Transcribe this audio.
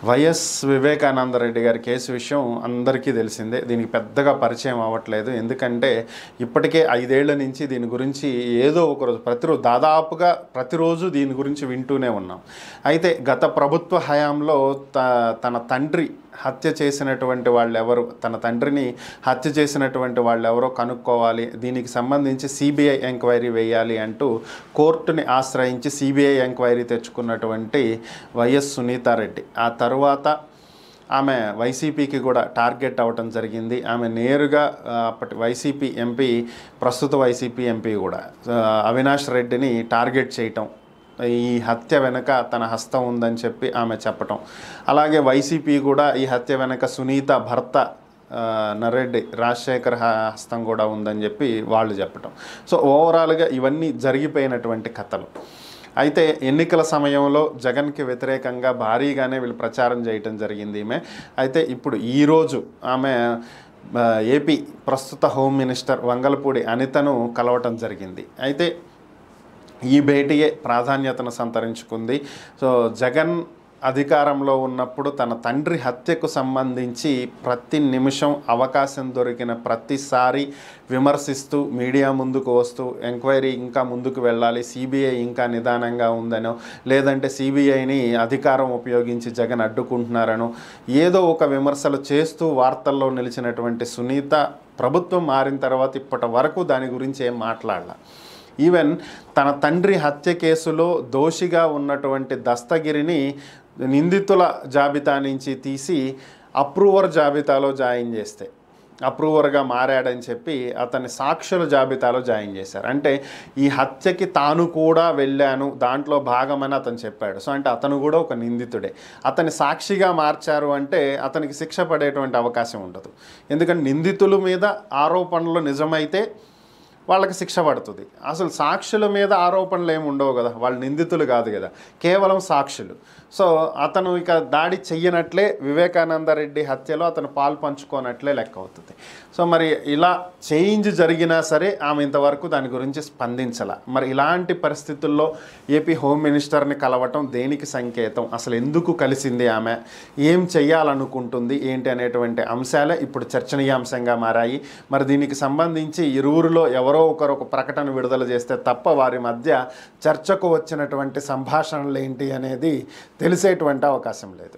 YS Vivekananda Reddy గారి case విషయం అందరికీ తెలిసిందే. దీనికి పెద్దగా పరిచయం అవ్వట్లేదు. ఎందుకంటే ఇప్పటికే 5 ఏళ్ల నుంచి దీని గురించి ఏదో ఒకరోజు దాదాపుగా ప్రతిరోజు దీని గురించి వింటూనే ఉన్నాం. అయితే గత ప్రభుత్వ హయాంలో తన తండ్రి హత్య చేసినటువంటి వాళ్ళెవరు, తన తండ్రిని హత్య చేసినటువంటి వాళ్ళెవరో కనుక్కోవాలి, దీనికి సంబంధించి సిబిఐ ఎంక్వైరీ వేయాలి అంటూ కోర్టుని ఆశ్రయించి సిబిఐ ఎంక్వైరీ తెచ్చుకున్నటువంటి వైఎస్ సునీతారెడ్డి ఆ తరువాత ఆమె వైసీపీకి కూడా టార్గెట్ అవ్వటం జరిగింది. ఆమె నేరుగా అప్పటి వైసీపీ ఎంపీ, ప్రస్తుత వైసీపీ ఎంపీ కూడా అవినాష్ రెడ్డిని టార్గెట్ చేయటం, ఈ హత్య వెనుక తన హస్తం ఉందని చెప్పి ఆమె చెప్పటం, అలాగే వైసీపీ కూడా ఈ హత్య వెనుక సునీత భర్త నరెడ్డి రాజశేఖర్ హస్తం కూడా ఉందని చెప్పి వాళ్ళు చెప్పటం. సో ఓవరాల్గా ఇవన్నీ జరిగిపోయినటువంటి కథలు. అయితే ఎన్నికల సమయంలో జగన్కి వ్యతిరేకంగా భారీగానే వీళ్ళు ప్రచారం చేయటం జరిగింది ఈమె. అయితే ఇప్పుడు ఈరోజు ఆమె ఏపీ ప్రస్తుత హోమ్ మినిస్టర్ వంగలపూడి అనితను కలవటం జరిగింది. అయితే ఈ భేటీయే ప్రాధాన్యతను సంతరించుకుంది. సో జగన్ అధికారంలో ఉన్నప్పుడు తన తండ్రి హత్యకు సంబంధించి ప్రతి నిమిషం అవకాశం దొరికిన ప్రతిసారి విమర్శిస్తూ మీడియా ముందుకు వస్తూ ఎంక్వైరీ ఇంకా ముందుకు వెళ్ళాలి, సిబిఐ ఇంకా నిదానంగా ఉందనో, లేదంటే సిబిఐని అధికారం ఉపయోగించి జగన్ అడ్డుకుంటున్నారనో ఏదో ఒక విమర్శలు చేస్తూ వార్తల్లో నిలిచినటువంటి సునీత ప్రభుత్వం మారిన తర్వాత ఇప్పటి వరకు దాని గురించి ఏం మాట్లాడాల. ఈవెన్ తన తండ్రి హత్య కేసులో దోషిగా ఉన్నటువంటి దస్తగిరిని నిందితుల జాబితా నుంచి తీసి అప్రూవర్ జాబితాలో జాయిన్ చేస్తే, అప్రూవర్గా మారాడని చెప్పి అతని సాక్షుల జాబితాలో జాయిన్ చేశారు. అంటే ఈ హత్యకి తాను కూడా వెళ్ళాను, దాంట్లో భాగమని అతను చెప్పాడు. సో అంటే అతను కూడా ఒక నిందితుడే. అతని సాక్షిగా మార్చారు అంటే అతనికి శిక్ష పడేటువంటి అవకాశం ఉండదు. ఎందుకంటే నిందితుల మీద ఆరోపణలు నిజమైతే వాళ్ళకి శిక్ష పడుతుంది. అసలు సాక్షుల మీద ఆరోపణలు ఏమి ఉండవు కదా, వాళ్ళు నిందితులు కాదు కదా, కేవలం సాక్షులు. సో అతను ఇక దాడి చెయ్యనట్లే, వివేకానంద రెడ్డి హత్యలో అతను పాలు పంచుకోనట్లే లెక్క అవుతుంది. సో మరి ఇలా చేంజ్ జరిగినా సరే ఆమె ఇంతవరకు దాని గురించి స్పందించాల. మరి ఇలాంటి పరిస్థితుల్లో ఏపీ హోమ్ మినిస్టర్ని కలవటం దేనికి సంకేతం, అసలు ఎందుకు కలిసింది ఆమె, ఏం చెయ్యాలనుకుంటుంది ఏంటి అనేటువంటి అంశాలే ఇప్పుడు చర్చనీయాంశంగా మారాయి. మరి దీనికి సంబంధించి ఇరువురిలో ఎవరో ఒకరు ఒక ప్రకటన విడుదల చేస్తే తప్ప వారి మధ్య చర్చకు వచ్చినటువంటి సంభాషణలు ఏంటి అనేది తెలిసేటువంటి అవకాశం లేదు.